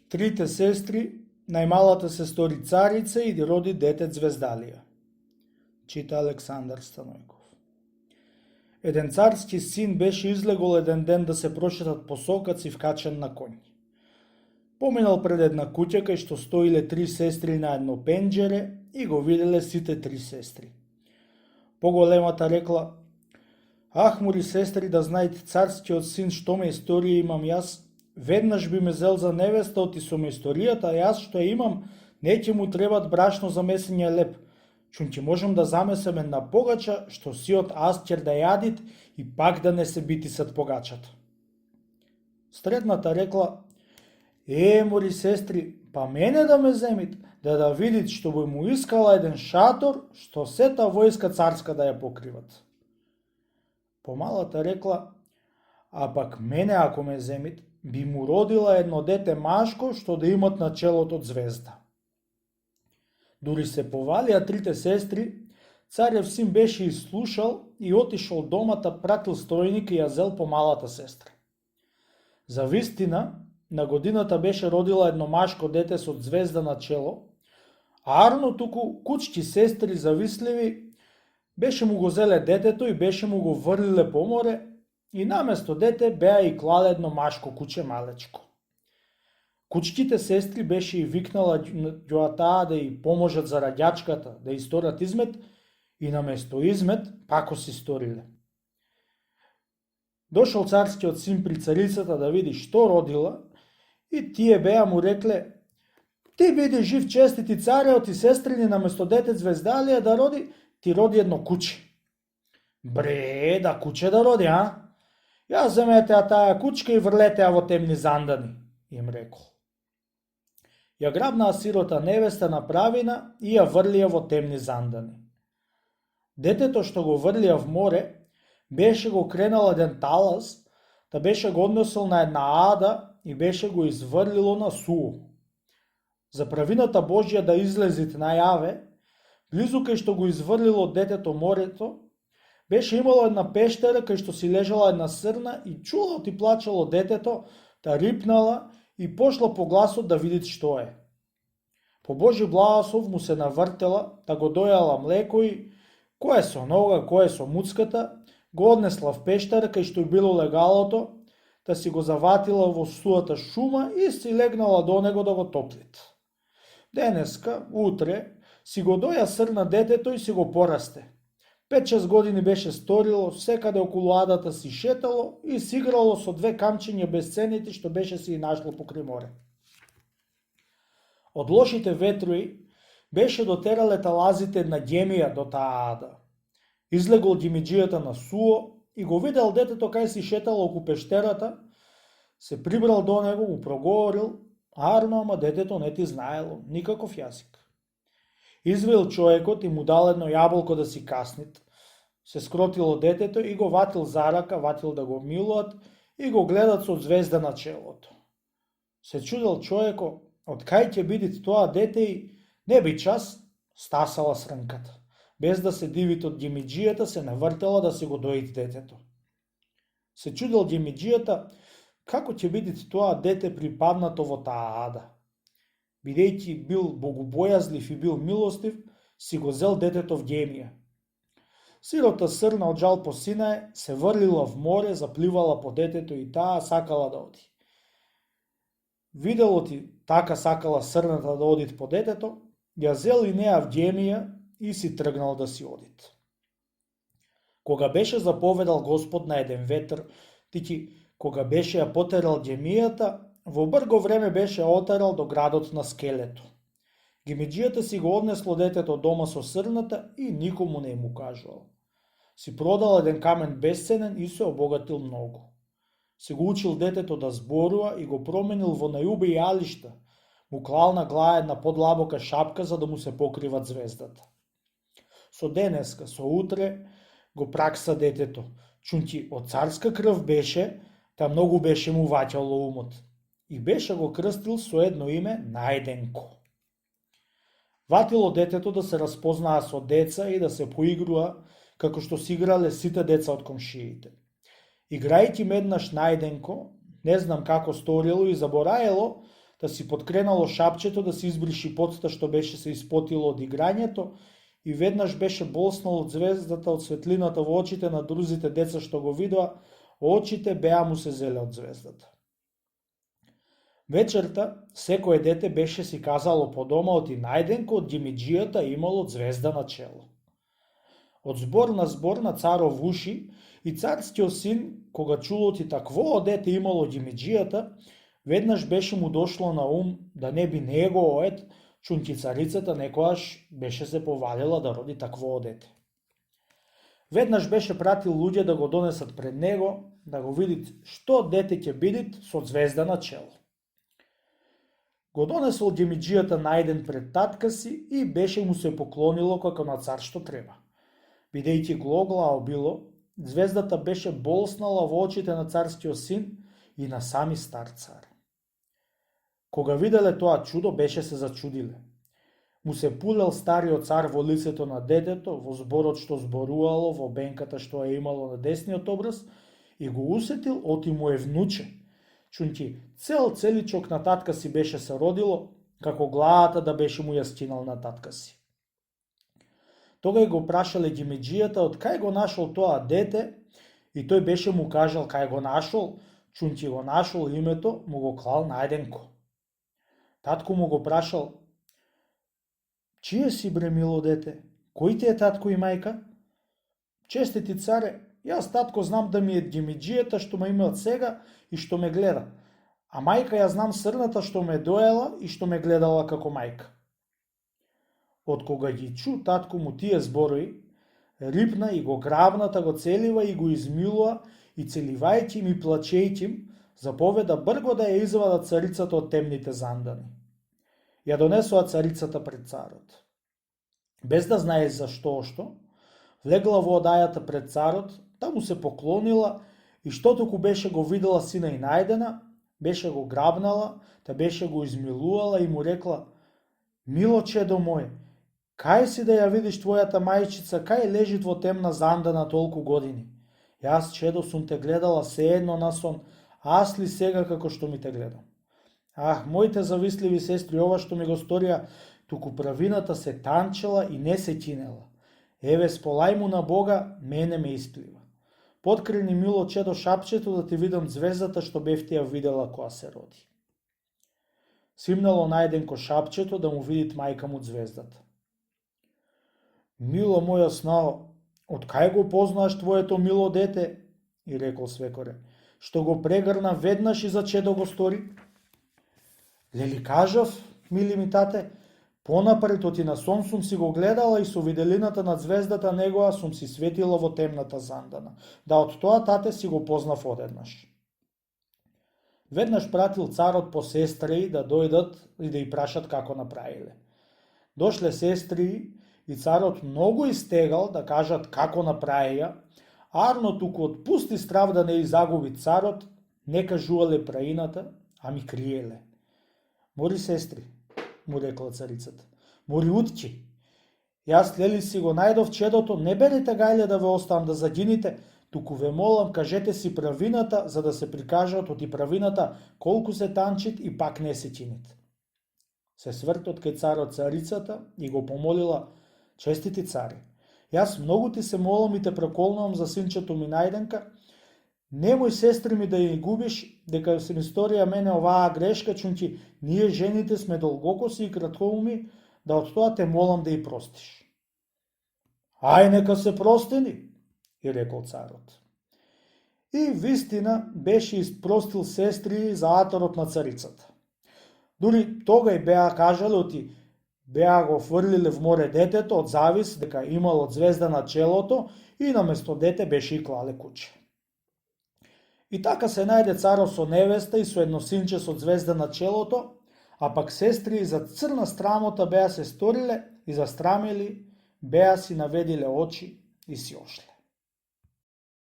Трите сестри, најмалата се стори царица и роди дете Звездалија. Чита Александар Станојков. Еден царски син беше излегол еден ден да се прошетат по сокаци вкачен на коњ. Поминал пред една куќа кај што стоиле три сестри на едно пенџере и го виделе сите три сестри. Поголемата рекла: "Ах, мури сестри, да знаете царскиот син што ме историја имам јас, веднаш би ме зел за невеста оти со ме историјата, а јас што ја имам, не ќе му требат брашно за месење леп. Чун ќе можам да замесам една погача, што сиот Астер да јадит и пак да не се битисат погачата." Средната рекла: "Мори сестри, па мене да ме земит, да видит што би му искала еден шатор, што сета војска царска да ја покриват." Помалата рекла: "А пак мене ако ме земит, би му родила едно дете машко, што да имат на челото звезда." Дури се повалија трите сестри, царев син беше изслушал и отишол домата, пратил стројник и ја зел помалата сестра. За вистина, на годината беше родила едно машко дете со звезда на чело, а арно туку кучки сестри зависливи беше му го зеле детето и беше му го врлиле по море и наместо дете беа и клале едно машко куче малечко. Кучките сестри беше и викнала ѓоатаа да и поможат за раѓачката, да исторат измет и наместо измет пако си сториле. Дошол царскиот син при царицата да види што родила и тие беа му рекле: "Ти биди жив честит и цареот и сестрини наместо дете Звездалија да роди, ти роди едно куче." "Бре, да куче да роди, а? Ја земете таа кучка и врлете ја во темни зандани," им рекол. Ја грабнаа сирота невеста на правина и ја врлија во темни зандани. Детето што го врлија в море, беше го кренал еден талас, да беше го однесол на една ада и беше го изврлило на суо. За правината Божја да излезит најаве, близу кај што го изврлило детето морето, беше имало една пештера кај што си лежала една срна и чула оти плачало детето, та рипнала и пошла по гласот да видит што е. По Божи благослов му се навртела, да го дојала млеко и, кој е со нога, кој е со муцката, го однесла в пештера кај што било легалото, да си го заватила во суата шума и си легнала до него да го топлит. Денеска, утре, си го доја срна детето и си го порасте. 5-6 години беше сторило, секаде околу адата си шетало и си играло со две камчиња безценити што беше си и нашло покрај море. Од лошите ветрови беше дотерале талазите на Гемија до таа ада. Излегол гимиџијата на суо и го видел детето кај си шетало околу пештерата, се прибрал до него, му проговорил, арно, ама детето не ти знаело, никаков јазик. Извел човекот и му дал едно јаболко да си каснит. Се скротило детето и го ватил за рака, ватил да го милуат и го гледат со звезда на челото. Се чудел човеко, од кај ќе биде тоа дете и не би час стасала срнката. Без да се дивит од гимиџијата, се навртела да си го доит детето. Се чудел гимиџијата како ќе биде тоа дете припаднато во таа ада. Бидејќи бил богобојазлив и бил милостив, си го зел детето в Гемија. Сирота срна од жал по сина се врлила в море, запливала по детето и таа сакала да оди. Видело ти така сакала срната да одит по детето, ја зел и неа в Гемија и си тргнал да си одит. Кога беше заповедал Господ на еден ветр, тики кога беше ја потерал Гемијата, во брго време беше отерал до градот на скелето. Гимиџијата си го однесло детето дома со срната и никому не му кажувал. Си продал еден камен безценен и се обогатил многу. Си го учил детето да зборува и го променил во најубави алишта, му клал на глава една подлабока шапка за да му се покриват звездата. Со денеска, со утре, го пракса детето, чунти од царска крв беше, та многу беше му ваќало умот. И беше го крстил со едно име Најденко. Ватило детето да се разпознаа со деца и да се поигруа, како што си играле сите деца од комшиите. Играјќи меднаш Најденко, не знам како сторило и забораело, да си подкренало шапчето да се избриши потта што беше се испотило од играњето и веднаш беше болснал од звездата, од светлината во очите на друзите деца што го видоа, очите беа му се зеле од звездата. Вечерта, секое дете беше си казало по дома оти најденко од ѓимиџијата имало звезда на чело. Од збор на царов уши и царскиот син, кога чуло ти такво дете имало ѓимиџијата, веднаш беше му дошло на ум да не би него оет, чунки царицата некојаш беше се повалила да роди такво дете. Веднаш беше пратил луѓе да го донесат пред него, да го видит што дете ќе бидит со звезда на чело. Го донесол ѓимиџијата најден пред татка си и беше му се поклонило како на цар што треба. Бидејќи глоглао било, звездата беше болснала во очите на царскиот син и на сами стар цар. Кога виделе тоа чудо, беше се зачудиле. Му се пулел стариот цар во лицето на детето, во зборот што зборувало, во бенката што е имало на десниот образ, и го усетил оти му е внуче, чунки целичок на татка си беше се родило, како главата да беше му ја скинал на татка си. Тогај го прашале ѓимиџијата од кај го нашол тоа дете, и тој беше му кажал кај го нашол, чунки го нашол името, му го клал најденко. Татко му го прашал: чие си бре мило дете? Кој ти е татко и мајка? Честити царе, јас татко знам да ми е ѓимиџијата што ме има од сега и што ме гледа, а мајка ја знам срната што ме доела и што ме гледала како мајка. Од кога ги чу татко му тие зборови, рипна и го грабната го целива и го измилува и целивајќи им и плачејќи им, заповеда брго да ја извада царицата од темните зандани. Ја донесоа царицата пред царот. Без да знае за што, влегла во одајата пред царот, та му се поклонила и што току беше го видела сина и најдена, беше го грабнала, та беше го измилувала и му рекла: мило чедо мој, кај си да ја видиш твојата мајчица, кај лежит во темна зандана толку години? Јас, чедо, сум те гледала сеедно на сон, аз ли сега како што ми те гледам? Ах, моите зависливи сестри, ова што ми го сторија, туку правината се танчела и не се кинела. Еве, сполај му на Бога, мене ме исплива. Подкрени, мило чедо, шапчето да ти видам звездата што бев ти ја видела која се роди. Симнало најденко шапчето да му видит мајка му звездата. Мило моја снао, од кај го познаеш твоето мило дете? И рекол свекоре, што го прегрна веднаш и за чедо го стори. Лели кажав, мили ми тате, понапред оти на сон сум си го гледала и со виделината на звездата негоа сум си светила во темната зандана. Да од тоа тате си го познав одеднаш. Веднаш пратил царот по сестри да дојдат и да ја прашат како направиле. Дошле сестри и царот многу истегал да кажат како направија, арно туку од пусти страв да не ја загуби царот, не кажувале праината, а ми криеле. Мори сестри, му рекла царицата, мори утки. Јас лели си го најдов чедото, не берете гајле да ве оставам да загините, туку ве молам, кажете си правината, за да се прикажат оти правината колку се танчит и пак не се чинит. Се свртот кај царот царицата и го помолила: честити цари, јас многу ти се молам и те проколнувам за синчето ми најденка, немој сестри ми да ја губиш, дека се ми сторија мене оваа грешка, чунки ние жените сме долгокоси и краткоуми, да од тоа те молам да ја простиш. Ај, нека се простени, и рекол царот. И вистина беше испростил сестри за аторот на царицата. Дури тогај беа кажале оти, беа го фрлиле в море детето од завис дека имало звезда на челото и наместо дете беше и клале куче. И така се најде царот со невеста и со едно синче со звезда на челото, а пак сестри за црна страмота беа се сториле и застрамили, беа си наведиле очи и си ошле.